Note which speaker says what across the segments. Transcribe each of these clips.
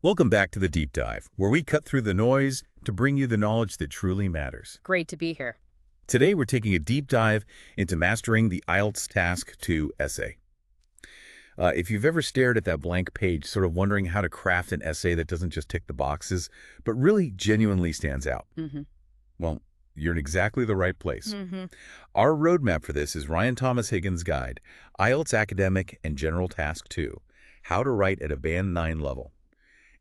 Speaker 1: Welcome back to the Deep Dive, where we cut through the noise to bring you the knowledge that truly matters.
Speaker 2: Great to be here.
Speaker 1: Today, we're taking a deep dive into mastering the IELTS Task 2 essay. If you've ever stared at that blank page, sort of wondering how to craft an essay that doesn't just tick the boxes, but really genuinely stands out, well, you're in exactly the right place. Our roadmap for this is Ryan Thomas Higgins' guide, IELTS Academic and General Task 2, How to Write at a Band 9 Level.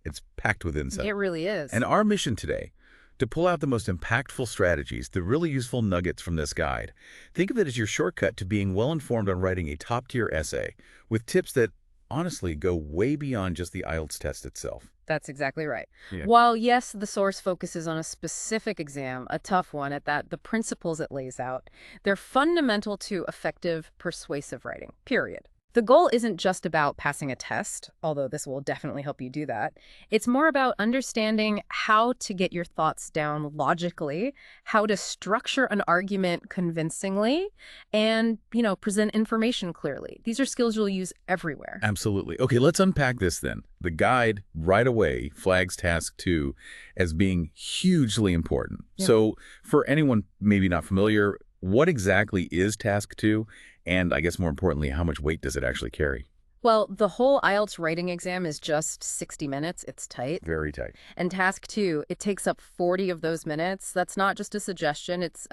Speaker 1: It's packed with insight.
Speaker 2: It really is.
Speaker 1: And our mission today, to pull out the most impactful strategies, the really useful nuggets from this guide. Think of it as your shortcut to being well-informed on writing a top-tier essay with tips that, honestly, go way beyond just the IELTS test itself.
Speaker 2: That's exactly right.
Speaker 1: Yeah.
Speaker 2: While, yes, the source focuses on a specific exam, a tough one at that, the principles it lays out, they're fundamental to effective, persuasive writing, period. The goal isn't just about passing a test, although this will definitely help you do that. It's more about understanding how to get your thoughts down logically, how to structure an argument convincingly, and, present information clearly. These are skills you'll use everywhere.
Speaker 1: Absolutely. Okay, let's unpack this then. The guide right away flags Task 2 as being hugely important.
Speaker 2: Yeah.
Speaker 1: So for anyone maybe not familiar, what exactly is Task 2? And I guess more importantly, how much weight does it actually carry?
Speaker 2: Well, the whole IELTS writing exam is just 60 minutes. It's tight.
Speaker 1: Very tight.
Speaker 2: And Task 2, it takes up 40 of those minutes. That's not just a suggestion. It's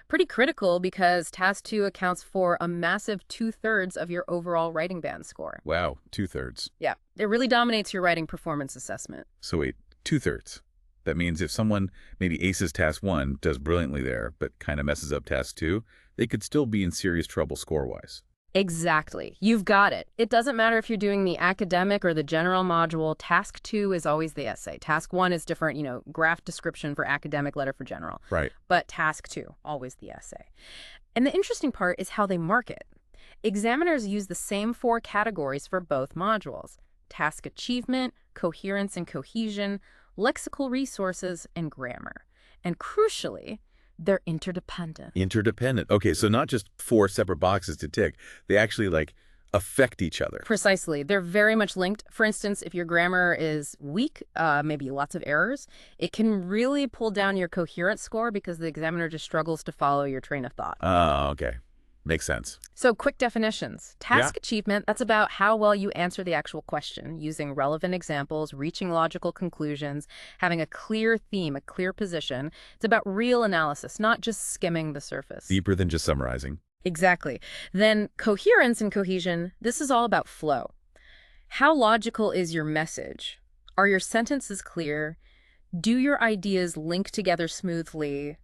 Speaker 2: pretty critical because Task 2 accounts for a massive 2/3 of your overall writing band score.
Speaker 1: Wow, 2/3.
Speaker 2: Yeah, it really dominates your writing performance assessment.
Speaker 1: So wait, 2/3. That means if someone maybe aces Task 1, does brilliantly there, but kind of messes up Task 2, they could still be in serious trouble score-wise.
Speaker 2: Exactly. You've got it. It doesn't matter if you're doing the academic or the general module. Task 2 is always the essay. Task 1 is different, graph description for academic, letter for general.
Speaker 1: Right.
Speaker 2: But Task 2, always the essay. And the interesting part is how they mark it. Examiners use the same 4 categories for both modules: task achievement, coherence and cohesion, lexical resources, and grammar. And crucially, they're interdependent.
Speaker 1: Interdependent. Okay, so not just 4 separate boxes to tick. They actually, affect each other.
Speaker 2: Precisely. They're very much linked. For instance, if your grammar is weak, maybe lots of errors, it can really pull down your coherence score because the examiner just struggles to follow your train of thought.
Speaker 1: Oh, okay. Makes sense.
Speaker 2: So quick definitions. Task achievement, that's about how well you answer the actual question, using relevant examples, reaching logical conclusions, having a clear theme, a clear position. It's about real analysis, not just skimming the surface.
Speaker 1: Deeper than just summarizing.
Speaker 2: Exactly. Then coherence and cohesion, this is all about flow. How logical is your message? Are your sentences clear? Do your ideas link together smoothly?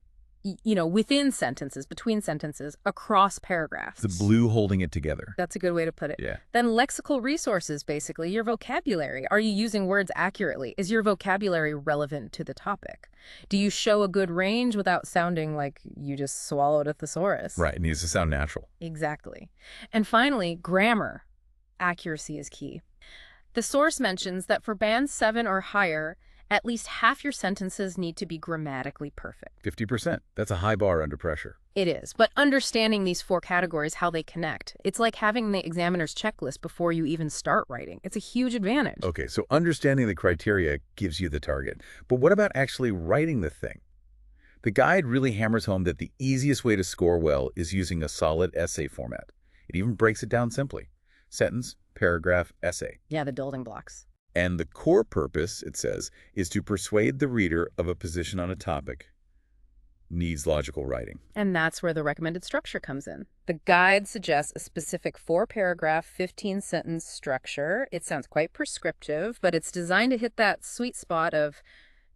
Speaker 2: Within sentences, between sentences, across paragraphs.
Speaker 1: The blue holding it together.
Speaker 2: That's a good way to put it.
Speaker 1: Yeah.
Speaker 2: Then lexical resources, basically, your vocabulary. Are you using words accurately? Is your vocabulary relevant to the topic? Do you show a good range without sounding like you just swallowed a thesaurus?
Speaker 1: Right, it needs to sound natural.
Speaker 2: Exactly. And finally, grammar. Accuracy is key. The source mentions that for band 7 or higher, at least half your sentences need to be grammatically perfect.
Speaker 1: 50%. That's a high bar under pressure.
Speaker 2: It is. But understanding these 4 categories, how they connect, it's like having the examiner's checklist before you even start writing. It's a huge advantage.
Speaker 1: Okay, so understanding the criteria gives you the target. But what about actually writing the thing? The guide really hammers home that the easiest way to score well is using a solid essay format. It even breaks it down simply. Sentence, paragraph, essay.
Speaker 2: Yeah, the building blocks.
Speaker 1: And the core purpose, it says, is to persuade the reader of a position on a topic. Needs logical writing.
Speaker 2: And that's where the recommended structure comes in. The guide suggests a specific 4-paragraph, 15-sentence structure. It sounds quite prescriptive, but it's designed to hit that sweet spot of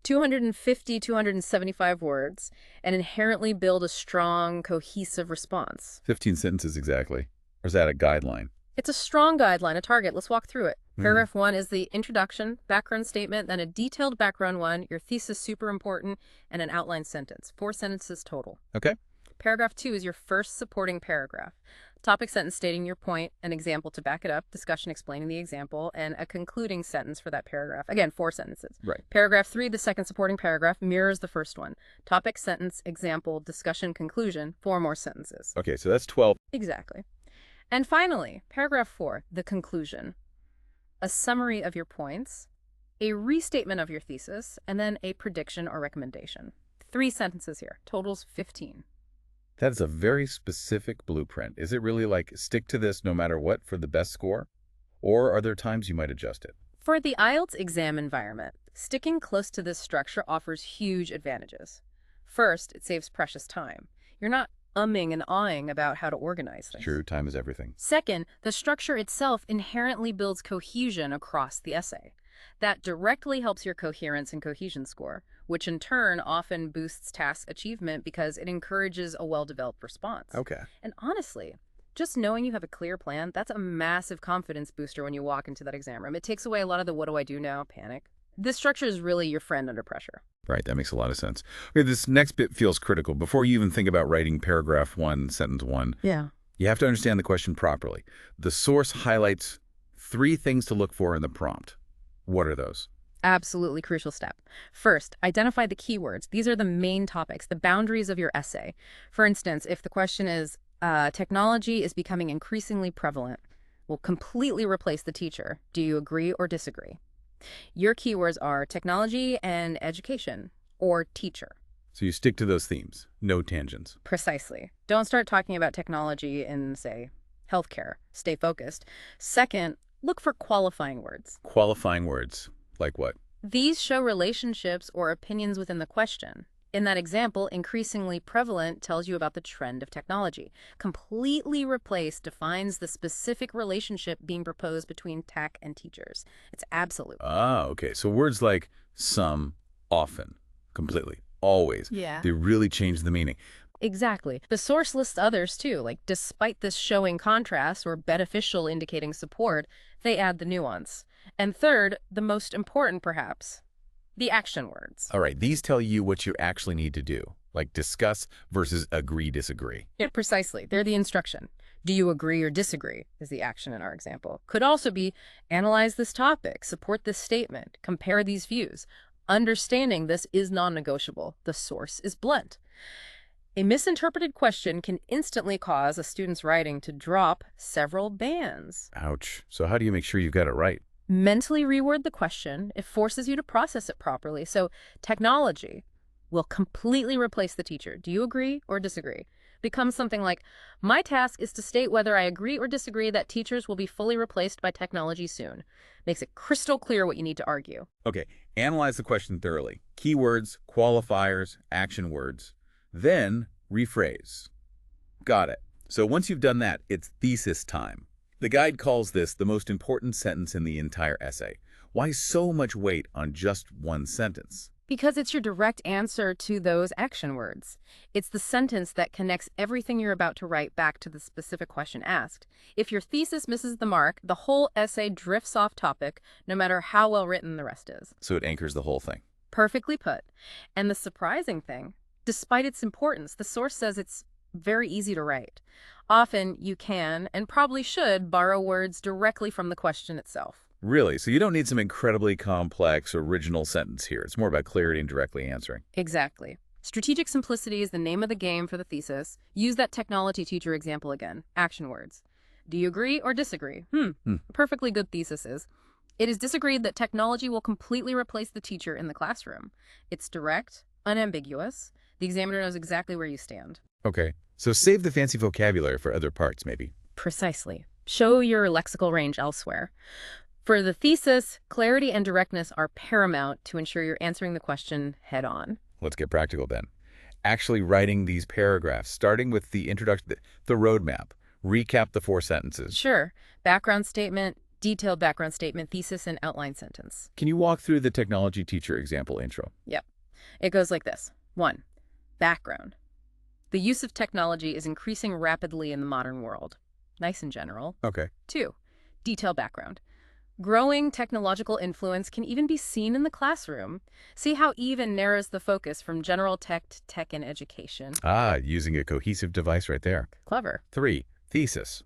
Speaker 2: 250, 275 words and inherently build a strong, cohesive response.
Speaker 1: 15 sentences exactly. Or is that a guideline?
Speaker 2: It's a strong guideline, a target. Let's walk through it. Paragraph 1 is the introduction, background statement, then a detailed background 1, your thesis super important, and an outline sentence. 4 sentences total.
Speaker 1: Okay.
Speaker 2: Paragraph 2 is your first supporting paragraph. Topic sentence stating your point, an example to back it up, discussion explaining the example, and a concluding sentence for that paragraph. Again, 4 sentences.
Speaker 1: Right.
Speaker 2: Paragraph 3, the second supporting paragraph, mirrors the first one. Topic, sentence, example, discussion, conclusion, 4 more sentences.
Speaker 1: Okay, so that's 12.
Speaker 2: Exactly. And finally, paragraph 4, the conclusion. A summary of your points, a restatement of your thesis, and then a prediction or recommendation. 3 sentences here. Totals 15.
Speaker 1: That is a very specific blueprint. Is it really like stick to this no matter what for the best score? Or are there times you might adjust it?
Speaker 2: For the IELTS exam environment, sticking close to this structure offers huge advantages. First, it saves precious time. You're not umming and ahhing about how to organize things.
Speaker 1: True, time is everything.
Speaker 2: Second, the structure itself inherently builds cohesion across the essay. That directly helps your coherence and cohesion score, which in turn often boosts task achievement because it encourages a well-developed response.
Speaker 1: Okay.
Speaker 2: And honestly, just knowing you have a clear plan, that's a massive confidence booster when you walk into that exam room. It takes away a lot of the what do I do now panic. This structure is really your friend under pressure.
Speaker 1: Right, that makes a lot of sense. Okay, this next bit feels critical. Before you even think about writing paragraph 1, sentence 1,
Speaker 2: Yeah.
Speaker 1: you have to understand the question properly. The source highlights 3 things to look for in the prompt. What are those?
Speaker 2: Absolutely crucial step. First, identify the keywords. These are the main topics, the boundaries of your essay. For instance, if the question is, technology is becoming increasingly prevalent, will completely replace the teacher. Do you agree or disagree? Your keywords are technology and education, or teacher.
Speaker 1: So you stick to those themes, no tangents.
Speaker 2: Precisely. Don't start talking about technology in, say, healthcare. Stay focused. Second, look for qualifying words.
Speaker 1: Qualifying words, like what?
Speaker 2: These show relationships or opinions within the question. In that example, increasingly prevalent tells you about the trend of technology. Completely replaced defines the specific relationship being proposed between tech and teachers. It's absolute.
Speaker 1: Ah, okay. So words like some, often, completely, always.
Speaker 2: Yeah.
Speaker 1: They really change the meaning.
Speaker 2: Exactly. The source lists others too, like despite this showing contrast or beneficial indicating support, they add the nuance. And third, the most important perhaps, the action words.
Speaker 1: All right, these tell you what you actually need to do, like discuss versus agree, disagree.
Speaker 2: Yeah, precisely. They're the instruction. Do you agree or disagree is the action in our example. Could also be analyze this topic, support this statement, compare these views. Understanding this is non-negotiable. The source is blunt. A misinterpreted question can instantly cause a student's writing to drop several bands.
Speaker 1: Ouch. So how do you make sure you've got it right?
Speaker 2: Mentally reword the question. It forces you to process it properly. So technology will completely replace the teacher. Do you agree or disagree? Becomes something like, my task is to state whether I agree or disagree that teachers will be fully replaced by technology soon. Makes it crystal clear what you need to argue.
Speaker 1: Okay, analyze the question thoroughly. Keywords, qualifiers, action words. Then rephrase. Got it. So once you've done that, it's thesis time. The guide calls this the most important sentence in the entire essay. Why so much weight on just one sentence?
Speaker 2: Because it's your direct answer to those action words. It's the sentence that connects everything you're about to write back to the specific question asked. If your thesis misses the mark, the whole essay drifts off topic, no matter how well written the rest is.
Speaker 1: So it anchors the whole thing.
Speaker 2: Perfectly put. And the surprising thing, despite its importance, the source says it's very easy to write. Often you can, and probably should, borrow words directly from the question itself.
Speaker 1: Really? So you don't need some incredibly complex, original sentence here. It's more about clarity and directly answering.
Speaker 2: Exactly. Strategic simplicity is the name of the game for the thesis. Use that technology teacher example again. Action words. Do you agree or disagree? A perfectly good thesis is. It is disagreed that technology will completely replace the teacher in the classroom. It's direct, unambiguous. The examiner knows exactly where you stand.
Speaker 1: Okay. So save the fancy vocabulary for other parts, maybe.
Speaker 2: Precisely. Show your lexical range elsewhere. For the thesis, clarity and directness are paramount to ensure you're answering the question head on.
Speaker 1: Let's get practical then. Actually writing these paragraphs, starting with the introduction, the roadmap, recap the 4 sentences.
Speaker 2: Sure. Background statement, detailed background statement, thesis, and outline sentence.
Speaker 1: Can you walk through the technology teacher example intro?
Speaker 2: Yep. It goes like this. 1. Background. The use of technology is increasing rapidly in the modern world. Nice and general.
Speaker 1: Okay.
Speaker 2: 2. Detailed background. Growing technological influence can even be seen in the classroom. See how even narrows the focus from general tech to tech and education.
Speaker 1: Ah, using a cohesive device right there.
Speaker 2: Clever.
Speaker 1: 3. Thesis.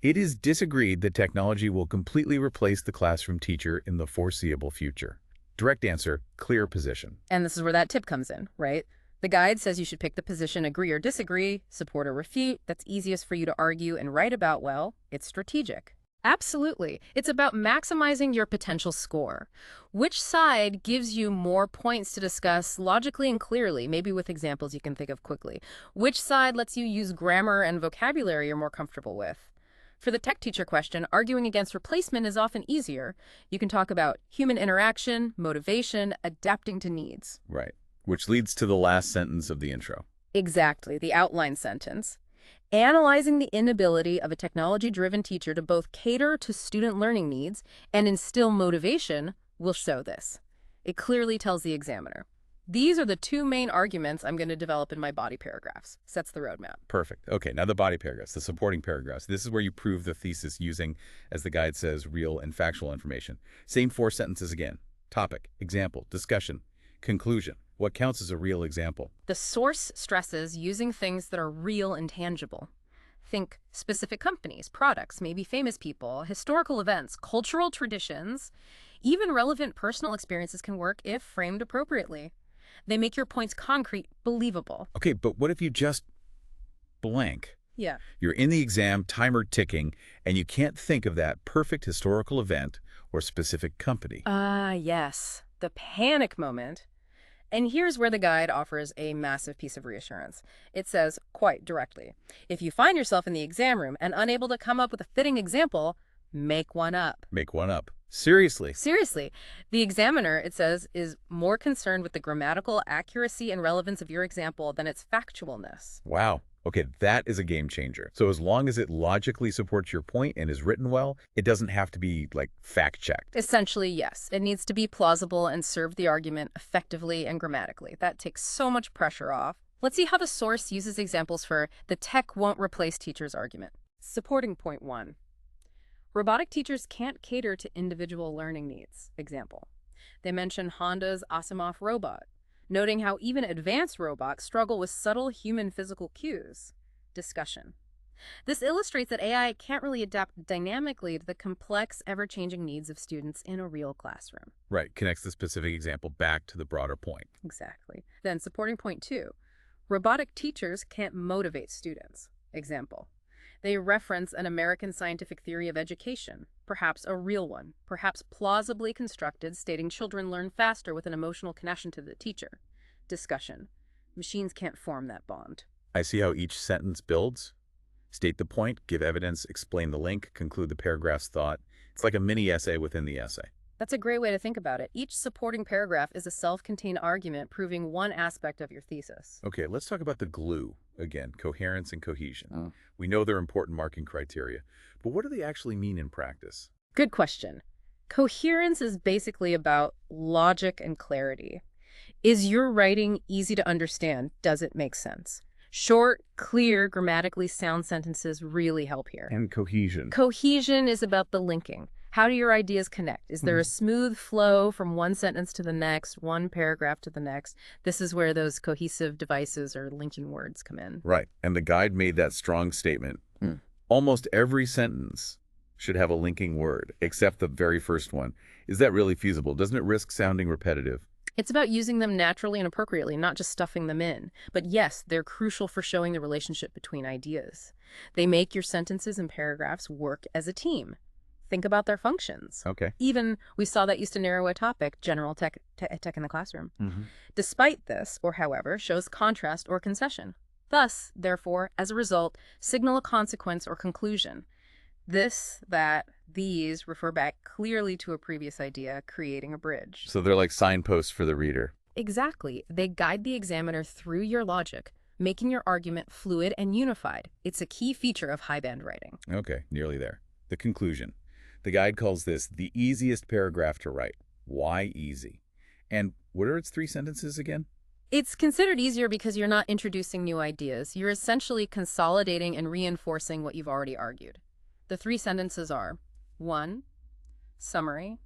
Speaker 1: It is disagreed that technology will completely replace the classroom teacher in the foreseeable future. Direct answer, clear position.
Speaker 2: And this is where that tip comes in, right? The guide says you should pick the position agree or disagree, support or refute. That's easiest for you to argue and write about well. It's strategic. Absolutely. It's about maximizing your potential score. Which side gives you more points to discuss logically and clearly, maybe with examples you can think of quickly? Which side lets you use grammar and vocabulary you're more comfortable with? For the tech teacher question, arguing against replacement is often easier. You can talk about human interaction, motivation, adapting to needs.
Speaker 1: Right. Which leads to the last sentence of the intro.
Speaker 2: Exactly, the outline sentence. Analyzing the inability of a technology-driven teacher to both cater to student learning needs and instill motivation will show this. It clearly tells the examiner. These are the two main arguments I'm going to develop in my body paragraphs. Sets the roadmap.
Speaker 1: Perfect. Okay, now the body paragraphs, the supporting paragraphs. This is where you prove the thesis using, as the guide says, real and factual information. Same 4 sentences again. Topic, example, discussion, conclusion. What counts as a real example?
Speaker 2: The source stresses using things that are real and tangible. Think specific companies, products, maybe famous people, historical events, cultural traditions. Even relevant personal experiences can work if framed appropriately. They make your points concrete, believable.
Speaker 1: Okay, but what if you just blank?
Speaker 2: Yeah.
Speaker 1: You're in the exam, timer ticking, and you can't think of that perfect historical event or specific company.
Speaker 2: Yes. The panic moment. And here's where the guide offers a massive piece of reassurance. It says, quite directly, if you find yourself in the exam room and unable to come up with a fitting example, make one up.
Speaker 1: Make one up. Seriously.
Speaker 2: Seriously. The examiner, it says, is more concerned with the grammatical accuracy and relevance of your example than its factualness.
Speaker 1: Wow. Okay, that is a game changer. So as long as it logically supports your point and is written well, it doesn't have to be, like, fact-checked.
Speaker 2: Essentially, yes. It needs to be plausible and serve the argument effectively and grammatically. That takes so much pressure off. Let's see how the source uses examples for the tech won't replace teachers argument. Supporting point 1. Robotic teachers can't cater to individual learning needs. Example. They mention Honda's Asimov robot, noting how even advanced robots struggle with subtle human physical cues. Discussion. This illustrates that AI can't really adapt dynamically to the complex, ever-changing needs of students in a real classroom.
Speaker 1: Right, connects the specific example back to the broader point.
Speaker 2: Exactly. Then supporting point 2. Robotic teachers can't motivate students. Example. They reference an American scientific theory of education, perhaps a real one, perhaps plausibly constructed, stating children learn faster with an emotional connection to the teacher. Discussion. Machines can't form that bond.
Speaker 1: I see how each sentence builds. State the point, give evidence, explain the link, conclude the paragraph's thought. It's like a mini essay within the essay.
Speaker 2: That's a great way to think about it. Each supporting paragraph is a self-contained argument proving one aspect of your thesis.
Speaker 1: Okay, let's talk about the glue. Again, coherence and cohesion.
Speaker 2: Oh.
Speaker 1: We know they're important marking criteria, but what do they actually mean in practice?
Speaker 2: Good question. Coherence is basically about logic and clarity. Is your writing easy to understand? Does it make sense? Short, clear, grammatically sound sentences really help here.
Speaker 1: And cohesion.
Speaker 2: Cohesion is about the linking. How do your ideas connect? Is there a smooth flow from one sentence to the next, one paragraph to the next? This is where those cohesive devices or linking words come in.
Speaker 1: Right, and the guide made that strong statement. Almost every sentence should have a linking word, except the very first one. Is that really feasible? Doesn't it risk sounding repetitive?
Speaker 2: It's about using them naturally and appropriately, not just stuffing them in. But yes, they're crucial for showing the relationship between ideas. They make your sentences and paragraphs work as a team. Think about their functions.
Speaker 1: Okay.
Speaker 2: Even, we saw that used to narrow a topic, general tech in the classroom. Despite this, or however, shows contrast or concession. Thus, therefore, as a result, signal a consequence or conclusion. This, that, these refer back clearly to a previous idea, creating a bridge.
Speaker 1: So they're like signposts for the reader.
Speaker 2: Exactly. They guide the examiner through your logic, making your argument fluid and unified. It's a key feature of high-band writing.
Speaker 1: Okay, nearly there. The conclusion. The guide calls this the easiest paragraph to write. Why easy? And what are its 3 sentences again?
Speaker 2: It's considered easier because you're not introducing new ideas. You're essentially consolidating and reinforcing what you've already argued. The 3 sentences are: 1. Summary.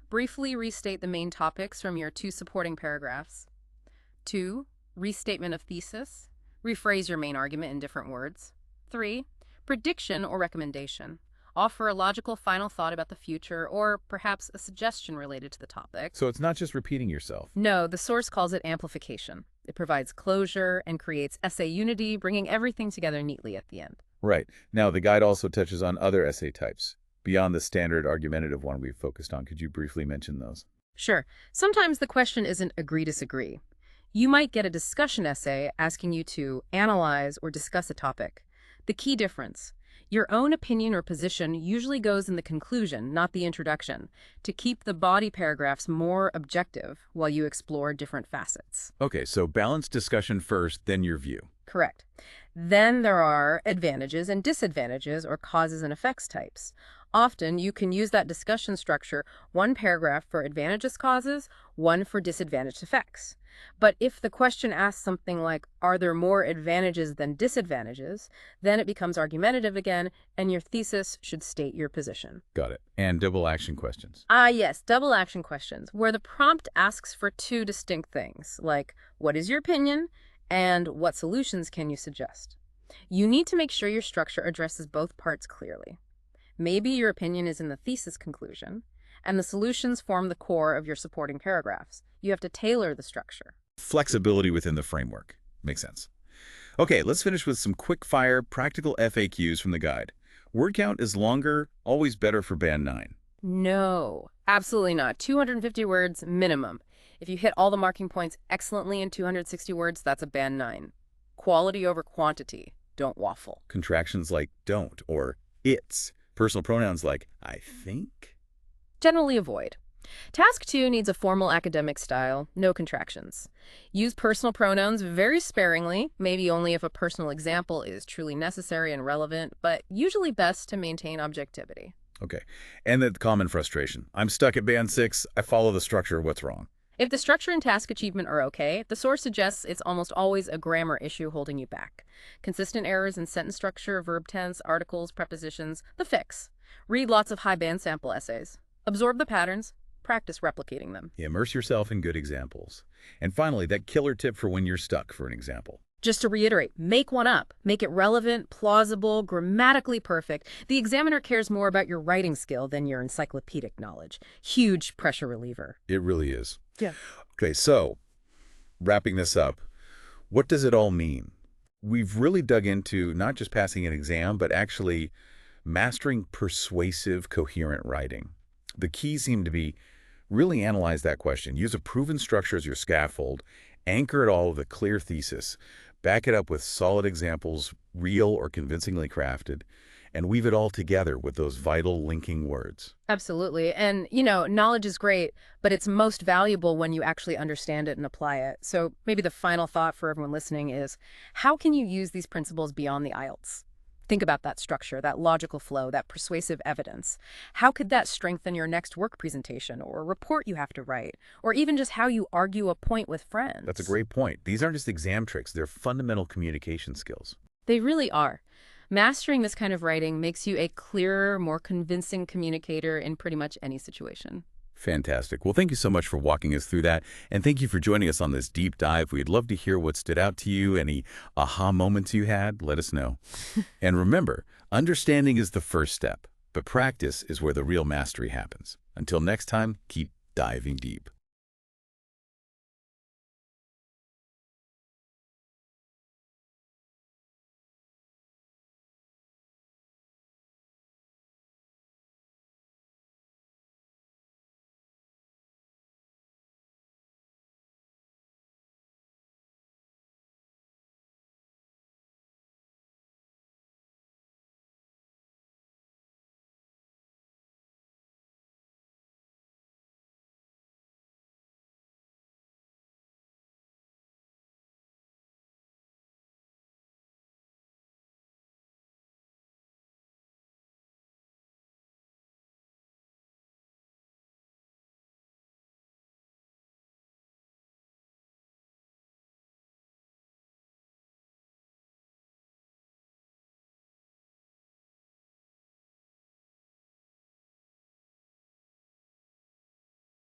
Speaker 2: Briefly restate the main topics from your 2 supporting paragraphs. 2. Restatement of thesis. Rephrase your main argument in different words. 3. Prediction or recommendation. Offer a logical final thought about the future, or perhaps a suggestion related to the topic.
Speaker 1: So it's not just repeating yourself.
Speaker 2: No, the source calls it amplification. It provides closure and creates essay unity, bringing everything together neatly at the end.
Speaker 1: Right. Now, the guide also touches on other essay types. Beyond the standard argumentative one we've focused on, could you briefly mention those?
Speaker 2: Sure. Sometimes the question isn't agree-disagree. You might get a discussion essay asking you to analyze or discuss a topic. The key difference: your own opinion or position usually goes in the conclusion, not the introduction, to keep the body paragraphs more objective while you explore different facets.
Speaker 1: Okay, so balanced discussion first, then your view.
Speaker 2: Correct. Then there are advantages and disadvantages, or causes and effects types. Often you can use that discussion structure, one paragraph for advantageous causes, one for disadvantaged effects. But if the question asks something like, are there more advantages than disadvantages, then it becomes argumentative again, and your thesis should state your position.
Speaker 1: Got it. And double action questions.
Speaker 2: Yes, double action questions, where the prompt asks for two distinct things, like, what is your opinion, and what solutions can you suggest? You need to make sure your structure addresses both parts clearly. Maybe your opinion is in the thesis conclusion, and the solutions form the core of your supporting paragraphs. You have to tailor the structure.
Speaker 1: Flexibility within the framework. Makes sense. Okay, let's finish with some quick-fire practical FAQs from the guide. Word count is longer, always better for Band 9.
Speaker 2: No, absolutely not. 250 words minimum. If you hit all the marking points excellently in 260 words, that's a Band 9. Quality over quantity. Don't waffle.
Speaker 1: Contractions like don't or it's. Personal pronouns like I think.
Speaker 2: Generally avoid. Task 2 needs a formal academic style, no contractions. Use personal pronouns very sparingly, maybe only if a personal example is truly necessary and relevant, but usually best to maintain objectivity.
Speaker 1: Okay. And the common frustration. I'm stuck at Band 6. I follow the structure. What's wrong?
Speaker 2: If the structure and task achievement are okay, the source suggests it's almost always a grammar issue holding you back. Consistent errors in sentence structure, verb tense, articles, prepositions, the fix. Read lots of high-band sample essays. Absorb the patterns. Practice replicating them.
Speaker 1: Immerse yourself in good examples. And finally, that killer tip for when you're stuck, for an example.
Speaker 2: Just to reiterate, make one up. Make it relevant, plausible, grammatically perfect. The examiner cares more about your writing skill than your encyclopedic knowledge. Huge pressure reliever.
Speaker 1: It really is.
Speaker 2: Yeah.
Speaker 1: Okay, so wrapping this up, what does it all mean? We've really dug into not just passing an exam, but actually mastering persuasive, coherent writing. The keys seem to be really analyze that question. Use a proven structure as your scaffold. Anchor it all with a clear thesis. Back it up with solid examples, real or convincingly crafted, and weave it all together with those vital linking words.
Speaker 2: Absolutely. And, knowledge is great, but it's most valuable when you actually understand it and apply it. So maybe the final thought for everyone listening is, how can you use these principles beyond the IELTS? Think about that structure, that logical flow, that persuasive evidence. How could that strengthen your next work presentation or report you have to write, or even just how you argue a point with friends?
Speaker 1: That's a great point. These aren't just exam tricks. They're fundamental communication skills.
Speaker 2: They really are. Mastering this kind of writing makes you a clearer, more convincing communicator in pretty much any situation.
Speaker 1: Fantastic. Well, thank you so much for walking us through that. And thank you for joining us on this deep dive. We'd love to hear what stood out to you. Any aha moments you had, let us know. And remember, understanding is the first step, but practice is where the real mastery happens. Until next time, keep diving deep.